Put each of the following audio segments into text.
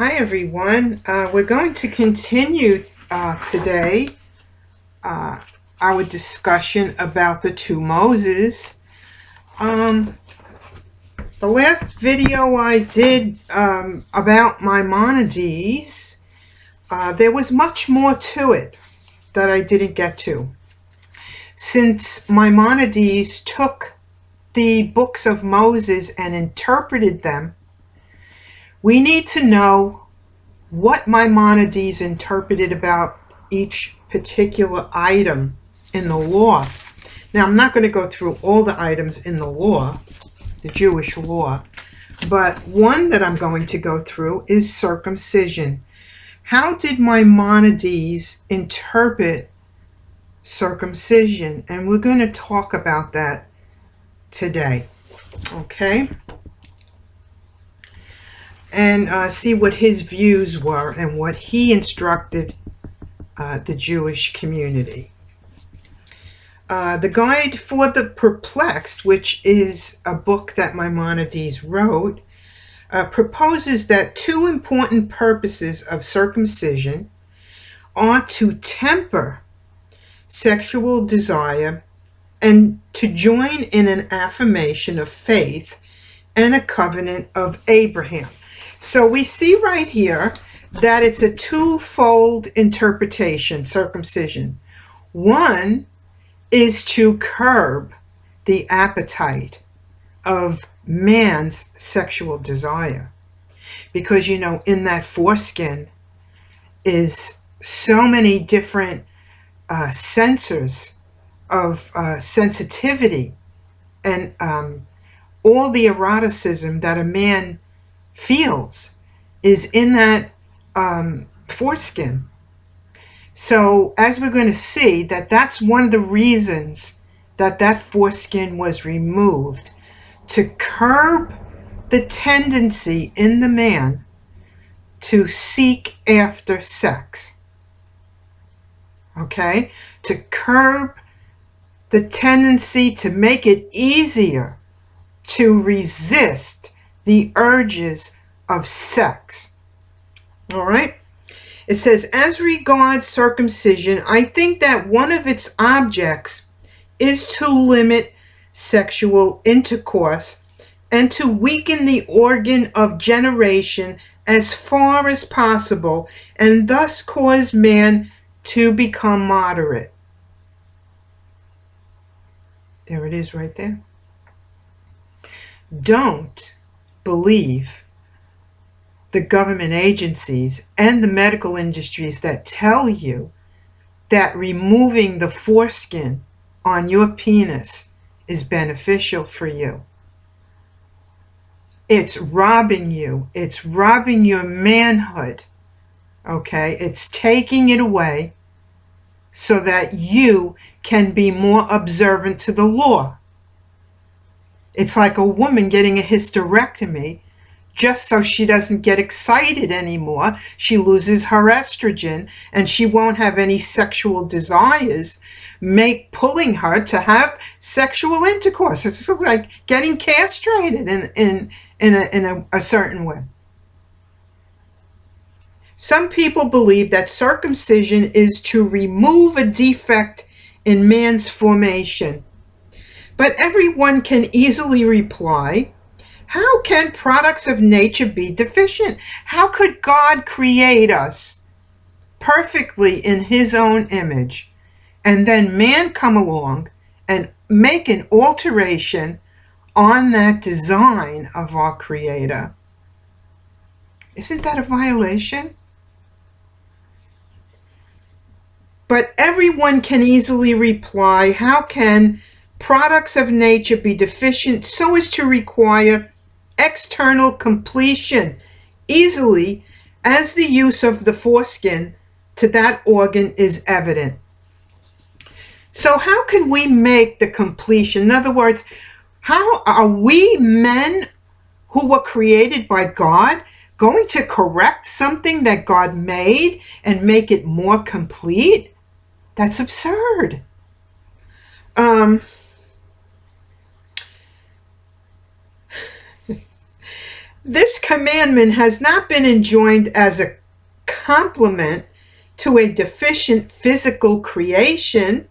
Hi everyone. We're going to continue today our discussion about the two Moses. The last video I did about Maimonides, there was much more to it that I didn't get to. Since Maimonides took the books of Moses and interpreted them, we need to know what Maimonides interpreted about each particular item in the law. Now, I'm not going to go through all the items in the law, the Jewish law, but one that I'm going to go through is circumcision. How did Maimonides interpret circumcision? And we're going to talk about that today, okay? And see what his views were and what he instructed the Jewish community. The Guide for the Perplexed, which is a book that Maimonides wrote, proposes that two important purposes of circumcision are to temper sexual desire and to join in an affirmation of faith and a covenant of Abraham. So we see right here that it's a twofold interpretation, circumcision. One is to curb the appetite of man's sexual desire. Because, you know, in that foreskin is so many different sensors of sensitivity and all the eroticism that a man feels is in that foreskin. So as we're going to see, that's one of the reasons that foreskin was removed, to curb the tendency in the man to seek after sex. Okay? To curb the tendency, to make it easier to resist the urges of sex. All right? It says, as regards circumcision, I think that one of its objects is to limit sexual intercourse and to weaken the organ of generation as far as possible, and thus cause man to become moderate. There it is right there. Don't believe the government agencies and the medical industries that tell you that removing the foreskin on your penis is beneficial for you. It's robbing you. It's robbing your manhood. Okay? It's taking it away so that you can be more observant to the law. It's like a woman getting a hysterectomy just so she doesn't get excited anymore. She loses her estrogen and she won't have any sexual desires, pulling her to have sexual intercourse. It's like getting castrated in a certain way. Some people believe that circumcision is to remove a defect in man's formation. But everyone can easily reply, how can products of nature be deficient? How could God create us perfectly in his own image, and then man come along and make an alteration on that design of our Creator? Isn't that a violation? But everyone can easily reply, how can products of nature be deficient so as to require external completion easily, as the use of the foreskin to that organ is evident? So how can we make the completion? In other words, how are we men who were created by God going to correct something that God made and make it more complete? That's absurd. This commandment has not been enjoined as a complement to a deficient physical creation,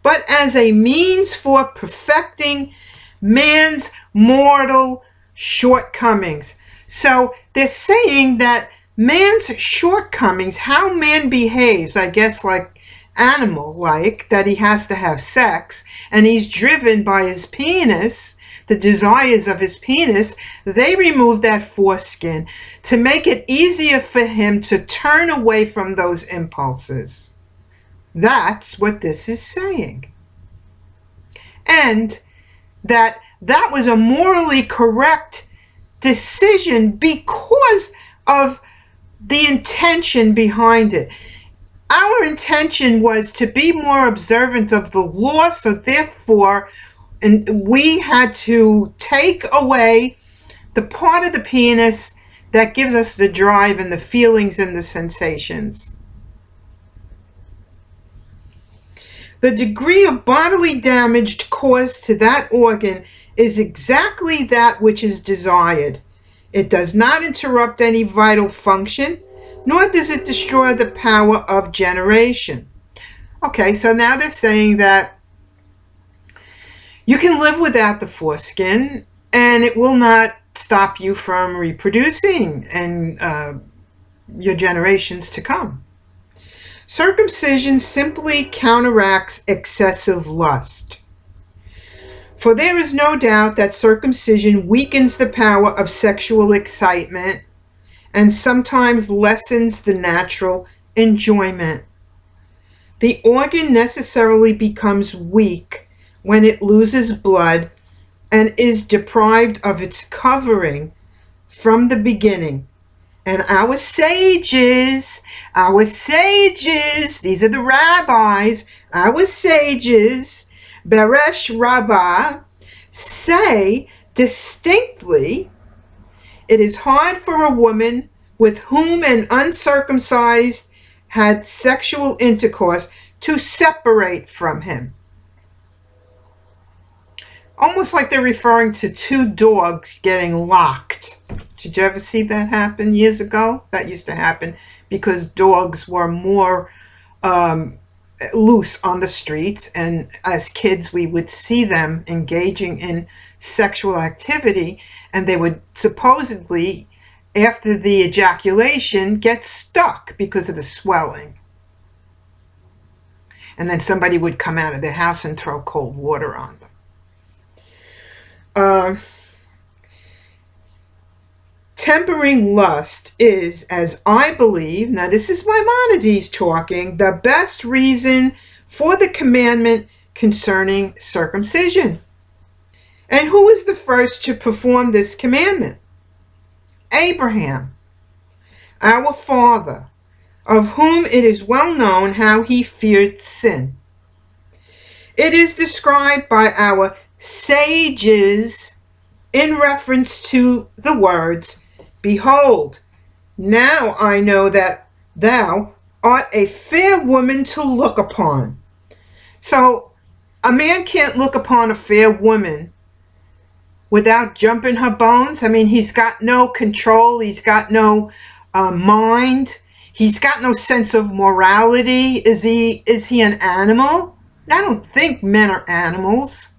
but as a means for perfecting man's mortal shortcomings. So they're saying that man's shortcomings, how man behaves, I guess like animal-like, that he has to have sex, and he's driven by his penis, the desires of his penis, they remove that foreskin to make it easier for him to turn away from those impulses. That's what this is saying. And that was a morally correct decision because of the intention behind it. Our intention was to be more observant of the law, so therefore, and we had to take away the part of the penis that gives us the drive and the feelings and the sensations. The degree of bodily damage caused to that organ is exactly that which is desired. It does not interrupt any vital function, nor does it destroy the power of generation. Okay, so now they're saying that you can live without the foreskin, and it will not stop you from reproducing and your generations to come. Circumcision simply counteracts excessive lust. For there is no doubt that circumcision weakens the power of sexual excitement and sometimes lessens the natural enjoyment. The organ necessarily becomes weak when it loses blood and is deprived of its covering from the beginning. And our sages, these are the rabbis, our sages, Beresh Rabbah, say distinctly, it is hard for a woman with whom an uncircumcised had sexual intercourse to separate from him. Almost like they're referring to two dogs getting locked. Did you ever see that happen years ago? That used to happen because dogs were more loose on the streets, and as kids we would see them engaging in sexual activity, and they would supposedly, after the ejaculation, get stuck because of the swelling. And then somebody would come out of their house and throw cold water on them. Tempering lust is, as I believe, now this is Maimonides talking, the best reason for the commandment concerning circumcision. And who was the first to perform this commandment? Abraham, our father, of whom it is well known how he feared sin. It is described by our sages in reference to the words, "Behold, now I know that thou art a fair woman to look upon." So a man can't look upon a fair woman without jumping her bones. I mean, he's got no control. He's got no mind. He's got no sense of morality. Is he an animal? I don't think men are animals.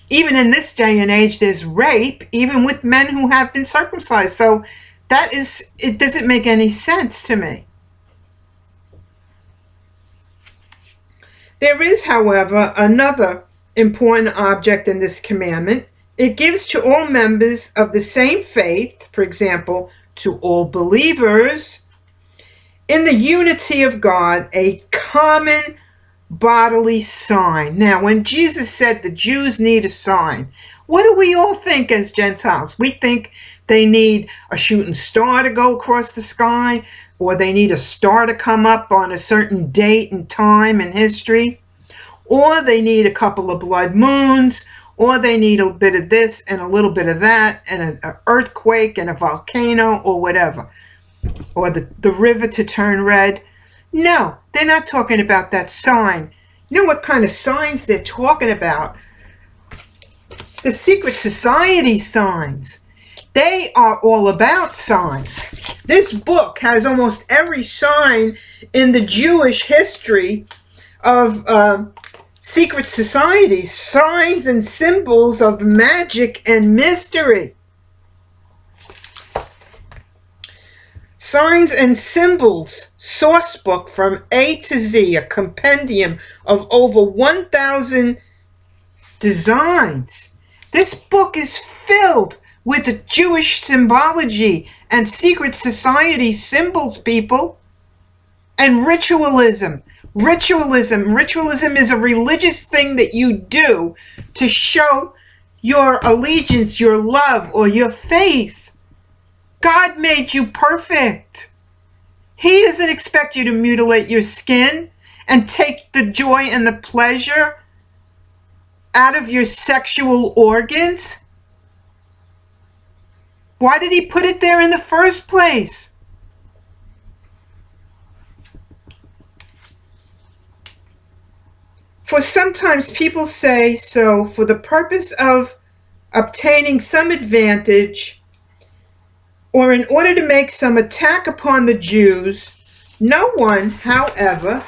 Even in this day and age, there's rape, even with men who have been circumcised. So it doesn't make any sense to me. There is, however, another important object in this commandment. It gives to all members of the same faith, for example, to all believers, in the unity of God, a common bodily sign. Now, when Jesus said the Jews need a sign, what do we all think as Gentiles? We think they need a shooting star to go across the sky, or they need a star to come up on a certain date and time in history, or they need a couple of blood moons, or they need a bit of this and a little bit of that, and an earthquake and a volcano or whatever, or the river to turn red. No, they're not talking about that sign. You know what kind of signs they're talking about? The secret society signs. They are all about signs. This book has almost every sign in the Jewish history of secret societies, signs and symbols of magic and mystery. Signs and Symbols source book from A to Z, a compendium of over 1,000 designs. This book is filled with the Jewish symbology and secret society symbols, people, and ritualism. Ritualism is a religious thing that you do to show your allegiance, your love, or your faith. God made you perfect. He doesn't expect you to mutilate your skin and take the joy and the pleasure out of your sexual organs. Why did he put it there in the first place? For sometimes people say so for the purpose of obtaining some advantage, or in order to make some attack upon the Jews. No one, however,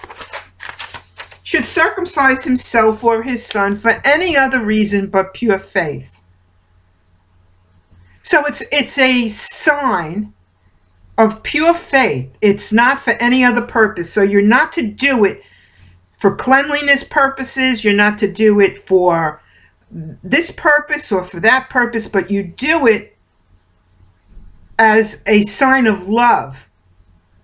should circumcise himself or his son for any other reason but pure faith. So it's a sign of pure faith. It's not for any other purpose. So you're not to do it for cleanliness purposes. You're not to do it for this purpose or for that purpose, but you do it as a sign of love,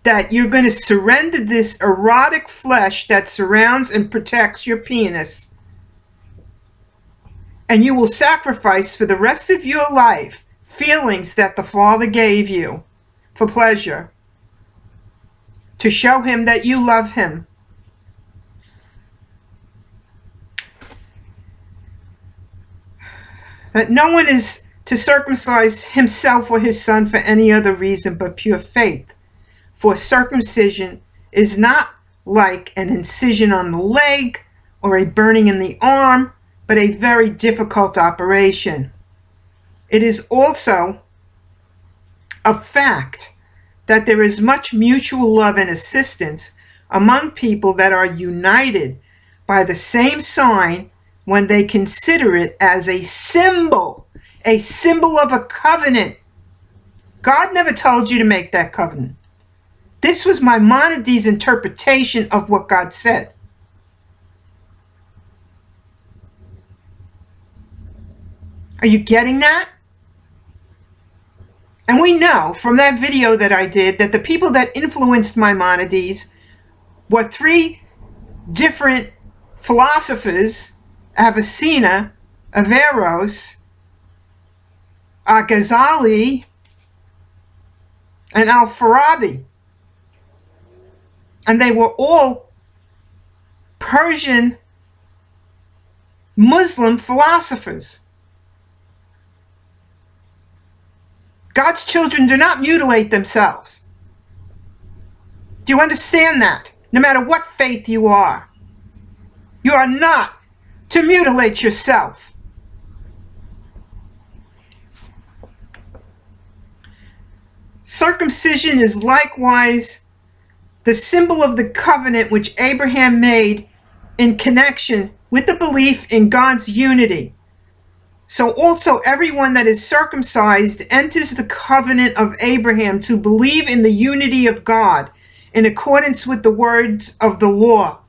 that you're going to surrender this erotic flesh that surrounds and protects your penis, and you will sacrifice for the rest of your life feelings that the Father gave you for pleasure, to show him that you love him. That no one is to circumcise himself or his son for any other reason but pure faith. For circumcision is not like an incision on the leg or a burning in the arm, but a very difficult operation. It is also a fact that there is much mutual love and assistance among people that are united by the same sign when they consider it as a symbol of a covenant. God never told you to make that covenant. This was Maimonides' interpretation of what God said. Are you getting that? And we know from that video that I did that the people that influenced Maimonides were three different philosophers: Avicenna, Averroes, Ghazali, and Al-Farabi. And they were all Persian Muslim philosophers. God's children do not mutilate themselves. Do you understand that? No matter what faith you are not to mutilate yourself. Circumcision is likewise the symbol of the covenant which Abraham made in connection with the belief in God's unity. So also everyone that is circumcised enters the covenant of Abraham to believe in the unity of God in accordance with the words of the law,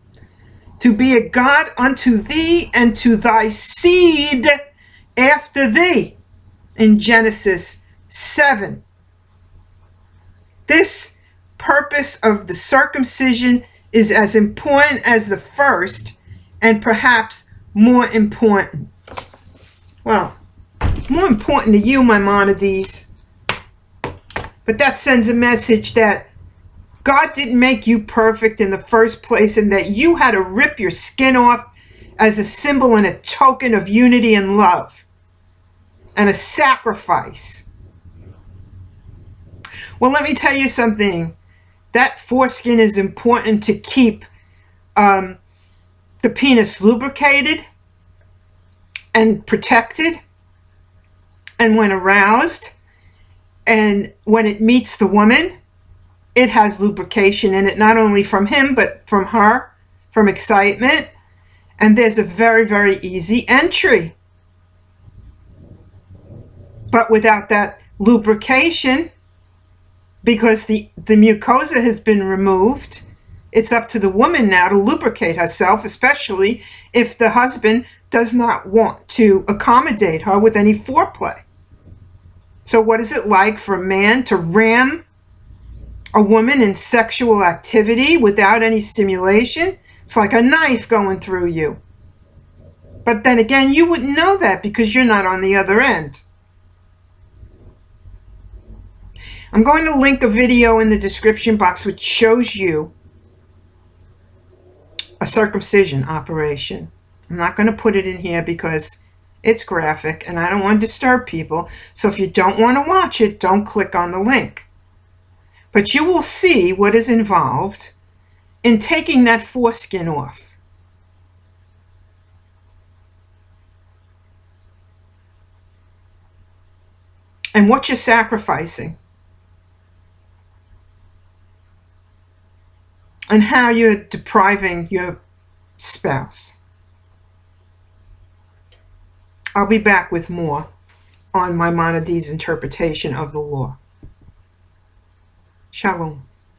to be a God unto thee and to thy seed after thee, in Genesis 7. This purpose of the circumcision is as important as the first, and perhaps more important. Well, more important to you, Maimonides. But that sends a message that God didn't make you perfect in the first place, and that you had to rip your skin off as a symbol and a token of unity and love and a sacrifice. Well, let me tell you something. That foreskin is important to keep the penis lubricated and protected, and when aroused, and when it meets the woman, it has lubrication in it, not only from him, but from her, from excitement. And there's a very, very easy entry. But without that lubrication, because the mucosa has been removed, it's up to the woman now to lubricate herself, especially if the husband does not want to accommodate her with any foreplay. So what is it like for a man to ram a woman in sexual activity without any stimulation? It's like a knife going through you. But then again, you wouldn't know that because you're not on the other end. I'm going to link a video in the description box which shows you a circumcision operation. I'm not going to put it in here because it's graphic and I don't want to disturb people. So if you don't want to watch it, don't click on the link. But you will see what is involved in taking that foreskin off. And what you're sacrificing. And how you're depriving your spouse. I'll be back with more on Maimonides' interpretation of the law. Shalom.